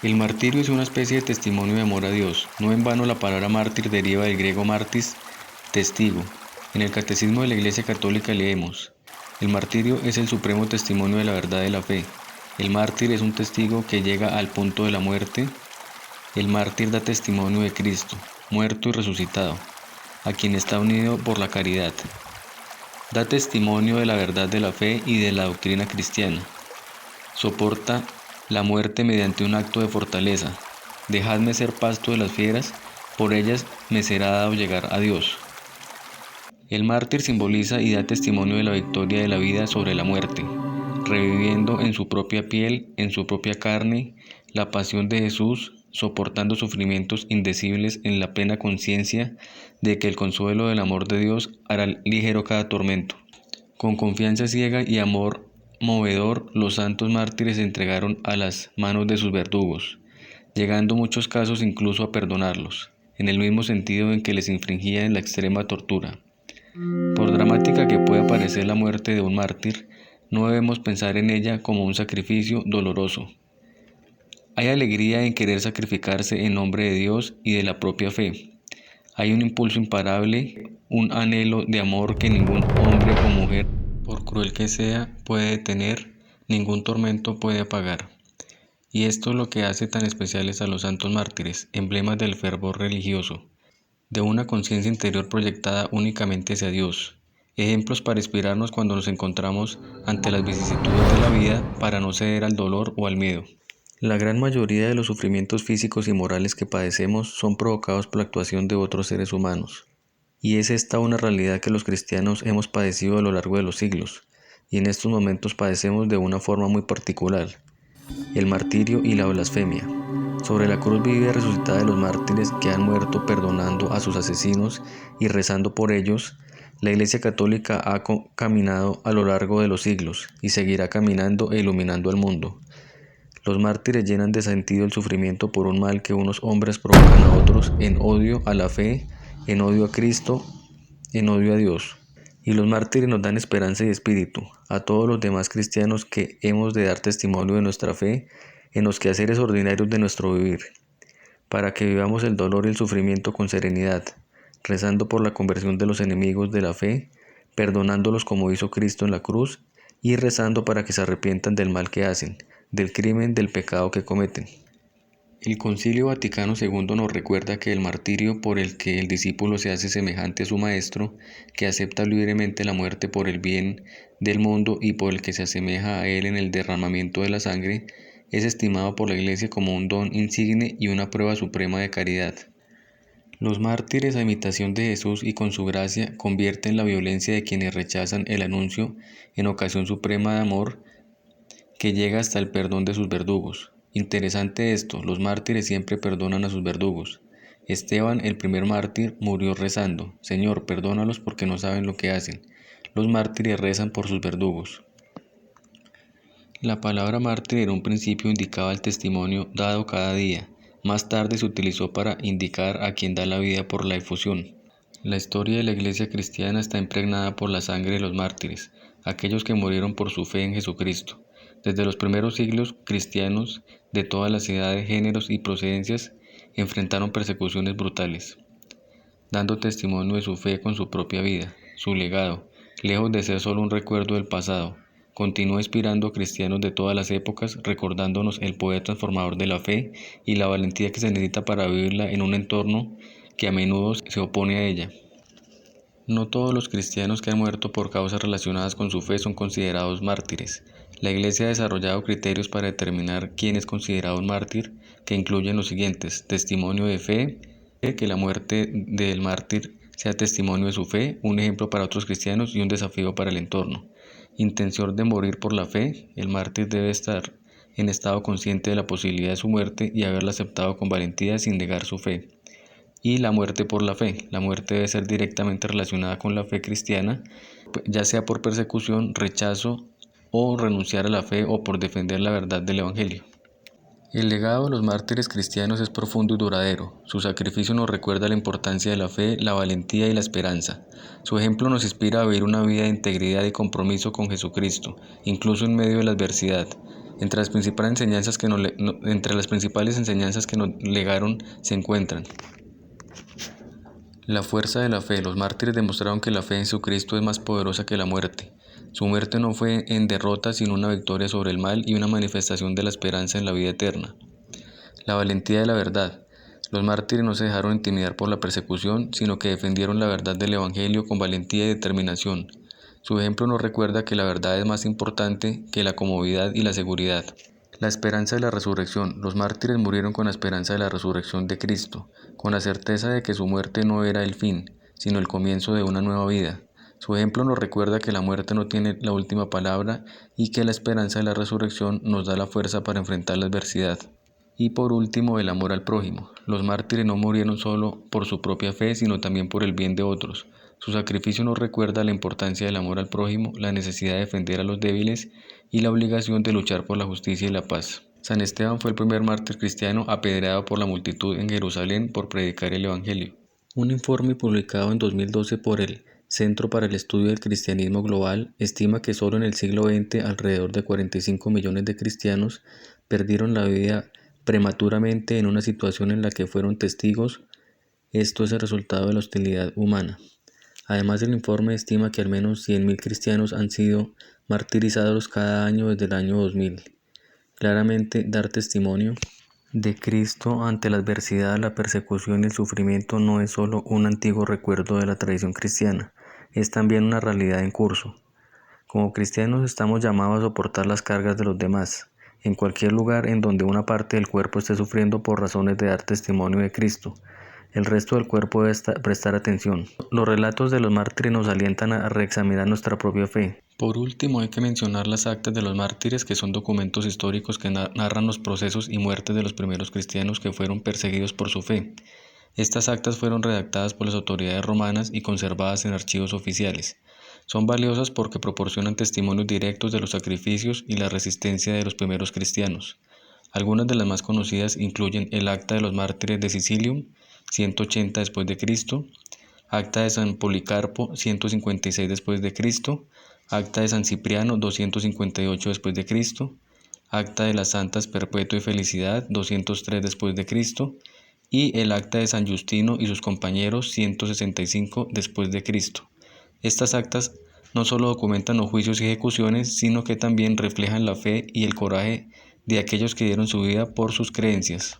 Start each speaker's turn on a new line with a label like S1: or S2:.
S1: El martirio es una especie de testimonio de amor a Dios. No en vano la palabra mártir deriva del griego martis, testigo. En el Catecismo de la Iglesia Católica leemos: el martirio es el supremo testimonio de la verdad de la fe. El mártir es un testigo que llega al punto de la muerte. El mártir da testimonio de Cristo, muerto y resucitado, a quien está unido por la caridad. Da testimonio de la verdad de la fe y de la doctrina cristiana. Soporta la muerte mediante un acto de fortaleza. Dejadme ser pasto de las fieras, por ellas me será dado llegar a Dios. El mártir simboliza y da testimonio de la victoria de la vida sobre la muerte, reviviendo en su propia piel, en su propia carne, la pasión de Jesús, soportando sufrimientos indecibles en la plena conciencia de que el consuelo del amor de Dios hará ligero cada tormento. Con confianza ciega y amor movedor, los santos mártires se entregaron a las manos de sus verdugos, llegando en muchos casos incluso a perdonarlos, en el mismo sentido en que les infringían la extrema tortura. Por dramática que pueda parecer la muerte de un mártir, no debemos pensar en ella como un sacrificio doloroso. Hay alegría en querer sacrificarse en nombre de Dios y de la propia fe. Hay un impulso imparable, un anhelo de amor que ningún hombre o mujer, por cruel que sea, puede detener, ningún tormento puede apagar. Y esto es lo que hace tan especiales a los santos mártires, emblemas del fervor religioso, de una conciencia interior proyectada únicamente hacia Dios, ejemplos para inspirarnos cuando nos encontramos ante las vicisitudes de la vida para no ceder al dolor o al miedo. La gran mayoría de los sufrimientos físicos y morales que padecemos son provocados por la actuación de otros seres humanos. Y es esta una realidad que los cristianos hemos padecido a lo largo de los siglos, y en estos momentos padecemos de una forma muy particular: el martirio y la blasfemia. Sobre la cruz viva y resucitada de los mártires que han muerto perdonando a sus asesinos y rezando por ellos, la Iglesia Católica ha caminado a lo largo de los siglos y seguirá caminando e iluminando al mundo. Los mártires llenan de sentido el sufrimiento por un mal que unos hombres provocan a otros en odio a la fe, en odio a Cristo, en odio a Dios. Y los mártires nos dan esperanza y espíritu a todos los demás cristianos que hemos de dar testimonio de nuestra fe en los quehaceres ordinarios de nuestro vivir, para que vivamos el dolor y el sufrimiento con serenidad, rezando por la conversión de los enemigos de la fe, perdonándolos como hizo Cristo en la cruz, y rezando para que se arrepientan del mal que hacen, del crimen, del pecado que cometen. El Concilio Vaticano II nos recuerda que el martirio por el que el discípulo se hace semejante a su maestro, que acepta libremente la muerte por el bien del mundo y por el que se asemeja a él en el derramamiento de la sangre, es estimado por la Iglesia como un don insigne y una prueba suprema de caridad. Los mártires, a imitación de Jesús y con su gracia, convierten la violencia de quienes rechazan el anuncio en ocasión suprema de amor que llega hasta el perdón de sus verdugos. Interesante esto, los mártires siempre perdonan a sus verdugos. Esteban, el primer mártir, murió rezando: Señor, perdónalos porque no saben lo que hacen. Los mártires rezan por sus verdugos. La palabra mártir en un principio indicaba el testimonio dado cada día. Más tarde se utilizó para indicar a quien da la vida por la efusión. La historia de la Iglesia cristiana está impregnada por la sangre de los mártires, aquellos que murieron por su fe en Jesucristo. Desde los primeros siglos, cristianos de todas las edades, géneros y procedencias enfrentaron persecuciones brutales, dando testimonio de su fe con su propia vida. Su legado, lejos de ser solo un recuerdo del pasado, continúa inspirando a cristianos de todas las épocas, recordándonos el poder transformador de la fe y la valentía que se necesita para vivirla en un entorno que a menudo se opone a ella. No todos los cristianos que han muerto por causas relacionadas con su fe son considerados mártires. La Iglesia ha desarrollado criterios para determinar quién es considerado un mártir, que incluyen los siguientes: testimonio de fe, que la muerte del mártir sea testimonio de su fe, un ejemplo para otros cristianos y un desafío para el entorno. Intención de morir por la fe: el mártir debe estar en estado consciente de la posibilidad de su muerte y haberla aceptado con valentía sin negar su fe. Y la muerte por la fe: la muerte debe ser directamente relacionada con la fe cristiana, ya sea por persecución, rechazo o renunciar a la fe o por defender la verdad del Evangelio. El legado de los mártires cristianos es profundo y duradero. Su sacrificio nos recuerda la importancia de la fe, la valentía y la esperanza. Su ejemplo nos inspira a vivir una vida de integridad y compromiso con Jesucristo, incluso en medio de la adversidad. Entre las principales enseñanzas que nos legaron se encuentran: la fuerza de la fe. Los mártires demostraron que la fe en Jesucristo es más poderosa que la muerte. Su muerte no fue en derrota, sino una victoria sobre el mal y una manifestación de la esperanza en la vida eterna. La valentía de la verdad. Los mártires no se dejaron intimidar por la persecución, sino que defendieron la verdad del Evangelio con valentía y determinación. Su ejemplo nos recuerda que la verdad es más importante que la comodidad y la seguridad. La esperanza de la resurrección. Los mártires murieron con la esperanza de la resurrección de Cristo, con la certeza de que su muerte no era el fin, sino el comienzo de una nueva vida. Su ejemplo nos recuerda que la muerte no tiene la última palabra y que la esperanza de la resurrección nos da la fuerza para enfrentar la adversidad. Y por último, el amor al prójimo. Los mártires no murieron solo por su propia fe, sino también por el bien de otros. Su sacrificio nos recuerda la importancia del amor al prójimo, la necesidad de defender a los débiles y la obligación de luchar por la justicia y la paz. San Esteban fue el primer mártir cristiano apedreado por la multitud en Jerusalén por predicar el Evangelio. Un informe publicado en 2012 por el Centro para el Estudio del Cristianismo Global estima que solo en el siglo XX alrededor de 45 millones de cristianos perdieron la vida prematuramente en una situación en la que fueron testigos. Esto es el resultado de la hostilidad humana. Además, el informe estima que al menos 100.000 cristianos han sido martirizados cada año desde el año 2000. Claramente, dar testimonio de Cristo ante la adversidad, la persecución y el sufrimiento no es solo un antiguo recuerdo de la tradición cristiana, es también una realidad en curso. Como cristianos estamos llamados a soportar las cargas de los demás, en cualquier lugar en donde una parte del cuerpo esté sufriendo por razones de dar testimonio de Cristo. El resto del cuerpo debe prestar atención. Los relatos de los mártires nos alientan a reexaminar nuestra propia fe. Por último, hay que mencionar las actas de los mártires, que son documentos históricos que narran los procesos y muertes de los primeros cristianos que fueron perseguidos por su fe. Estas actas fueron redactadas por las autoridades romanas y conservadas en archivos oficiales. Son valiosas porque proporcionan testimonios directos de los sacrificios y la resistencia de los primeros cristianos. Algunas de las más conocidas incluyen el Acta de los Mártires de Sicilium, 180 después de Cristo, Acta de San Policarpo, 156 después de Cristo, Acta de San Cipriano, 258 después de Cristo, Acta de las Santas Perpetua y Felicidad, 203 después de Cristo, y el Acta de San Justino y sus compañeros, 165 después de Cristo. Estas actas no solo documentan los juicios y ejecuciones, sino que también reflejan la fe y el coraje de aquellos que dieron su vida por sus creencias.